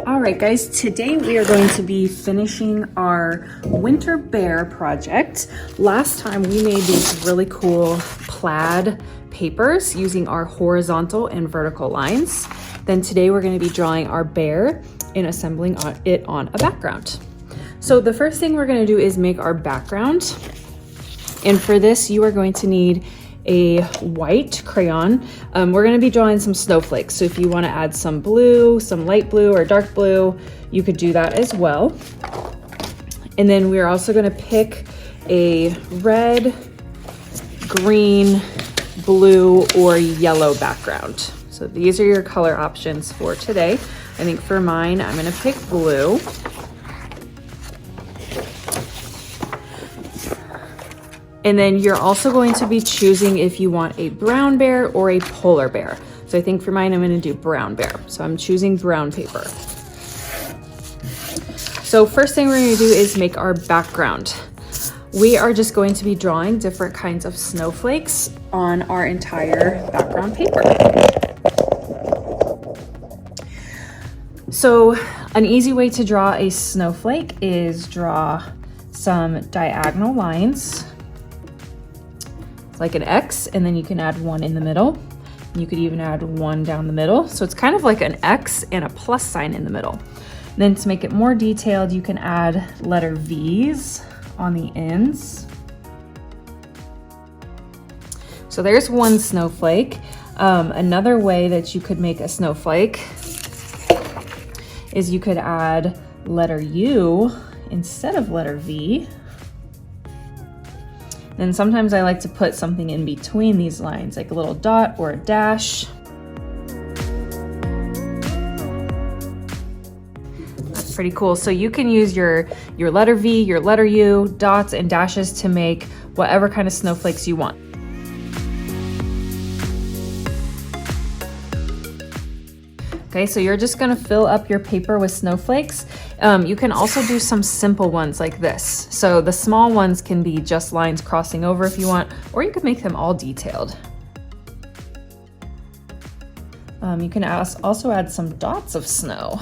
All right, guys, today we are going to be finishing our winter bear project. Last time we made these really cool plaid papers using our horizontal and vertical lines. Then today we're going to be drawing our bear and assembling it on a background. So the first thing we're going to do is make our background. And for this, you are going to need a white crayon. We're going to be drawing some snowflakes. So if you want to add some blue, some light blue or dark blue, you could do that as well. And then we're also going to pick a red, green, blue, or yellow background. So these are your color options for today. I think for mine, I'm going to pick blue. And then you're also going to be choosing if you want a brown bear or a polar bear. So I think for mine, I'm going to do brown bear. So I'm choosing brown paper. So first thing we're going to do is make our background. We are just going to be drawing different kinds of snowflakes on our entire background paper. So an easy way to draw a snowflake is draw some diagonal lines, like an X, and then you can add one in the middle. You could even add one down the middle. So it's kind of like an X and a plus sign in the middle. Then to make it more detailed, you can add letter V's on the ends. So there's one snowflake. Another way that you could make a snowflake is you could add letter U instead of letter V. Then sometimes I like to put something in between these lines, like a little dot or a dash. That's pretty cool. So you can use your letter V, your letter U, dots and dashes to make whatever kind of snowflakes you want. Okay, so you're just gonna fill up your paper with snowflakes. You can also do some simple ones like this. So the small ones can be just lines crossing over if you want, or you could make them all detailed. You can also add some dots of snow.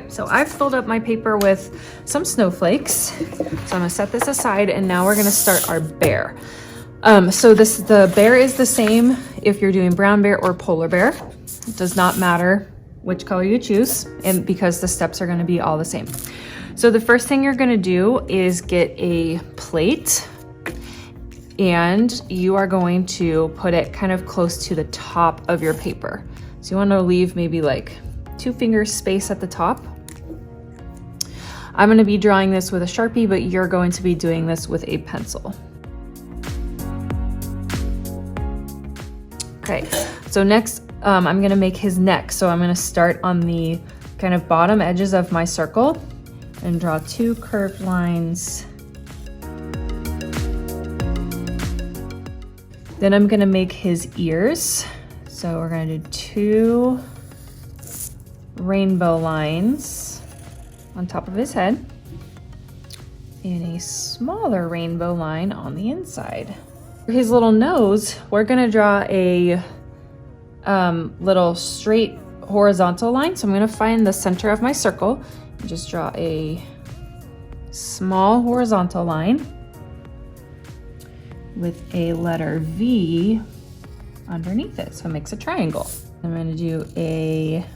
So I've filled up my paper with some snowflakes. So I'm gonna set this aside and now we're gonna start our bear. So the bear is the same if you're doing brown bear or polar bear. It does not matter which color you choose, and because the steps are gonna be all the same. So the first thing you're gonna do is get a plate and you are going to put it kind of close to the top of your paper. So you wanna leave maybe like 2 fingers space at the top. I'm going to be drawing this with a Sharpie, but you're going to be doing this with a pencil. Okay, so next I'm going to make his neck. So I'm going to start on the kind of bottom edges of my circle and draw 2 curved lines. Then I'm going to make his ears. So we're going to do 2 rainbow lines on top of his head and a smaller rainbow line on the inside. For his little nose, we're gonna draw a little straight horizontal line. So I'm gonna find the center of my circle and just draw a small horizontal line with a letter V underneath it. So it makes a triangle. I'm gonna do a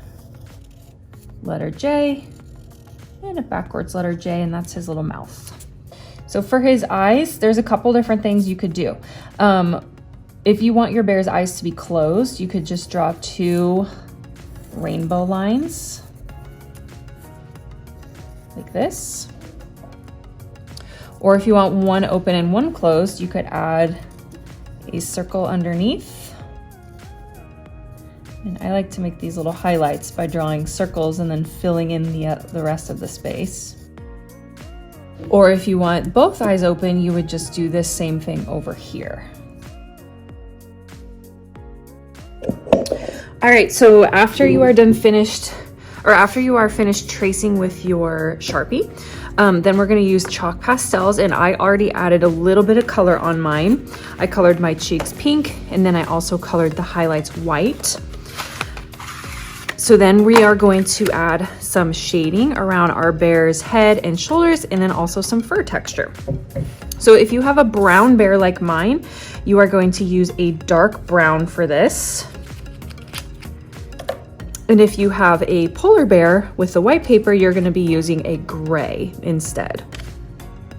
letter J and a backwards letter J, and that's his little mouth. So for his eyes, there's a couple different things you could do. If you want your bear's eyes to be closed, you could just draw 2 rainbow lines like this. Or if you want one open and one closed, you could add a circle underneath. And I like to make these little highlights by drawing circles and then filling in the rest of the space. Or if you want both eyes open, you would just do this same thing over here. All right, so after you are finished tracing with your Sharpie, then we're gonna use chalk pastels, and I already added a little bit of color on mine. I colored my cheeks pink, and then I also colored the highlights white. So then we are going to add some shading around our bear's head and shoulders, and then also some fur texture. So if you have a brown bear like mine, you are going to use a dark brown for this. And if you have a polar bear with the white paper, you're gonna be using a gray instead.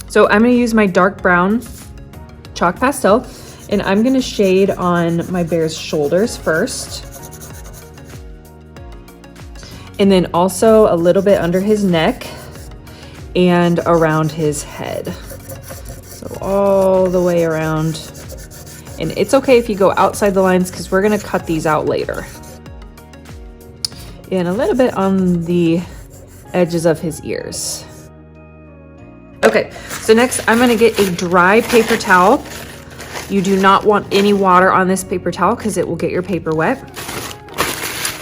So I'm gonna use my dark brown chalk pastel, and I'm gonna shade on my bear's shoulders first. And then also a little bit under his neck and around his head. So all the way around. And it's okay if you go outside the lines because we're gonna cut these out later. And a little bit on the edges of his ears. Okay, so next I'm gonna get a dry paper towel. You do not want any water on this paper towel because it will get your paper wet.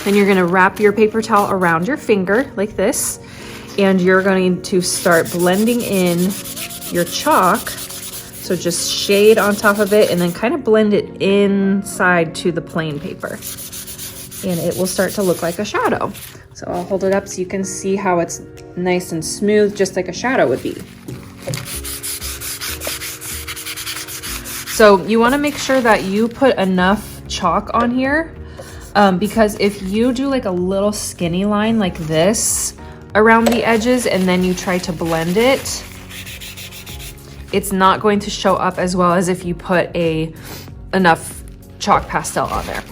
Then you're gonna wrap your paper towel around your finger like this, and you're going to start blending in your chalk. So just shade on top of it and then kind of blend it inside to the plain paper. And it will start to look like a shadow. So I'll hold it up so you can see how it's nice and smooth, just like a shadow would be. So you wanna make sure that you put enough chalk on here, because if you do like a little skinny line like this around the edges and then you try to blend it, it's not going to show up as well as if you put enough chalk pastel on there.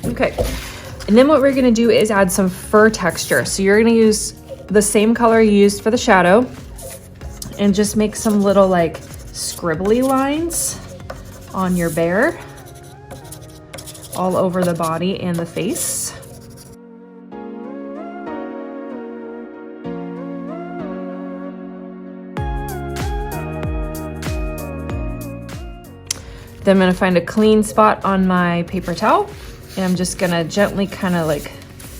Okay, and then what we're gonna do is add some fur texture. So you're gonna use the same color you used for the shadow and just make some little like scribbly lines on your bear all over the body and the face. Then I'm gonna find a clean spot on my paper towel. And I'm just gonna gently kind of like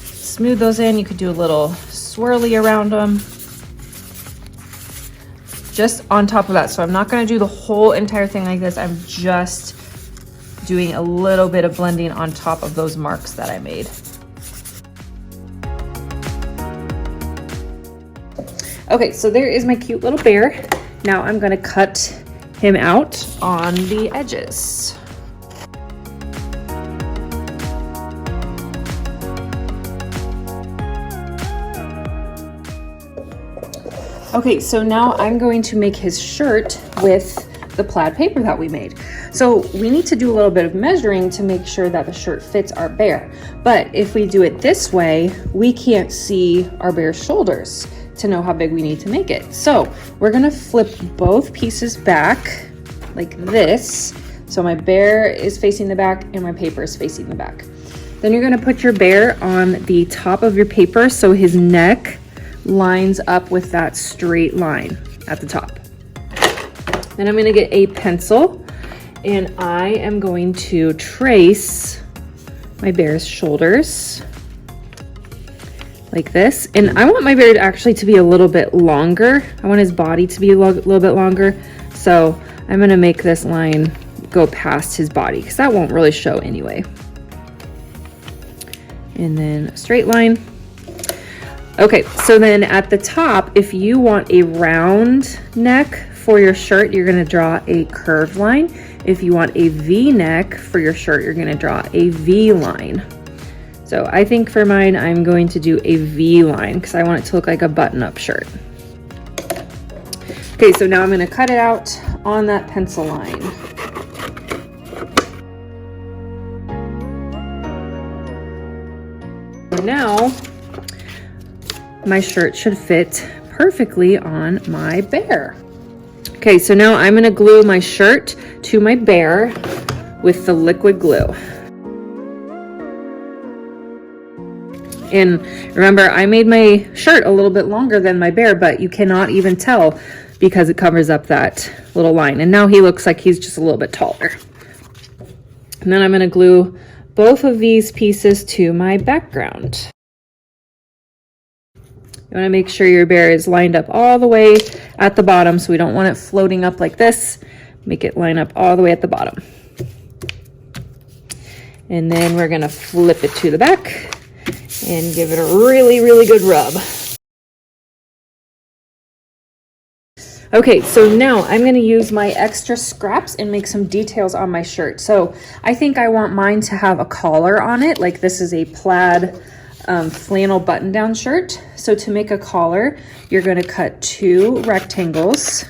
smooth those in. You could do a little swirly around them. Just on top of that. So I'm not gonna do the whole entire thing like this. I'm just doing a little bit of blending on top of those marks that I made. Okay, so there is my cute little bear. Now I'm gonna cut him out on the edges. Okay, so now I'm going to make his shirt with the plaid paper that we made. So we need to do a little bit of measuring to make sure that the shirt fits our bear. But if we do it this way, we can't see our bear's shoulders to know how big we need to make it. So we're gonna flip both pieces back like this. So my bear is facing the back and my paper is facing the back. Then you're gonna put your bear on the top of your paper so his neck lines up with that straight line at the top. Then I'm gonna get a pencil and I am going to trace my bear's shoulders like this. And I want my bear actually to be a little bit longer. I want his body to be a little bit longer. So I'm gonna make this line go past his body because that won't really show anyway. And then a straight line. Okay, so then at the top, if you want a round neck for your shirt, you're gonna draw a curved line. If you want a V neck for your shirt, you're gonna draw a V line. So I think for mine, I'm going to do a V line because I want it to look like a button-up shirt. Okay, so now I'm gonna cut it out on that pencil line. So now my shirt should fit perfectly on my bear. Okay, so now I'm gonna glue my shirt to my bear with the liquid glue. And remember, I made my shirt a little bit longer than my bear, but you cannot even tell because it covers up that little line. And now he looks like he's just a little bit taller. And then I'm gonna glue both of these pieces to my background. You wanna make sure your bear is lined up all the way at the bottom, so we don't want it floating up like this. Make it line up all the way at the bottom. And then we're gonna flip it to the back and give it a really, really good rub. Okay, so now I'm gonna use my extra scraps and make some details on my shirt. So I think I want mine to have a collar on it, like this is a plaid flannel button-down shirt. So to make a collar, you're gonna cut 2 rectangles.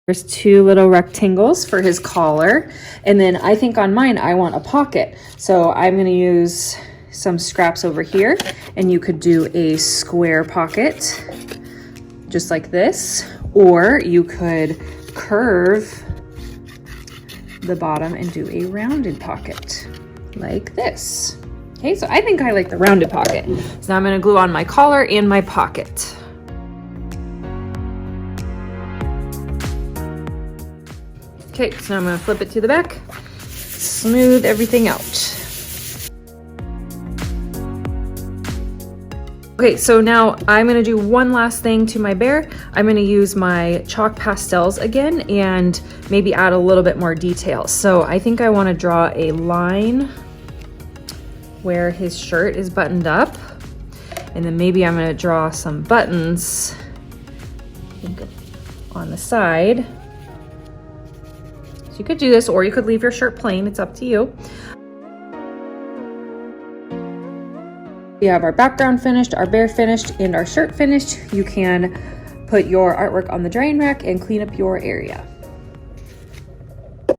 There's 2 little rectangles for his collar. And then I think on mine, I want a pocket. So I'm gonna use some scraps over here, and you could do a square pocket, just like this, or you could curve the bottom and do a rounded pocket, like this. Okay, so I think I like the rounded pocket. So now I'm gonna glue on my collar and my pocket. Okay, so now I'm gonna flip it to the back, smooth everything out. Okay, so now I'm gonna do one last thing to my bear. I'm gonna use my chalk pastels again and maybe add a little bit more detail. So I think I wanna draw a line where his shirt is buttoned up. And then maybe I'm gonna draw some buttons, I think, on the side. So you could do this, or you could leave your shirt plain, it's up to you. We have our background finished, our bear finished, and our shirt finished. You can put your artwork on the drying rack and clean up your area.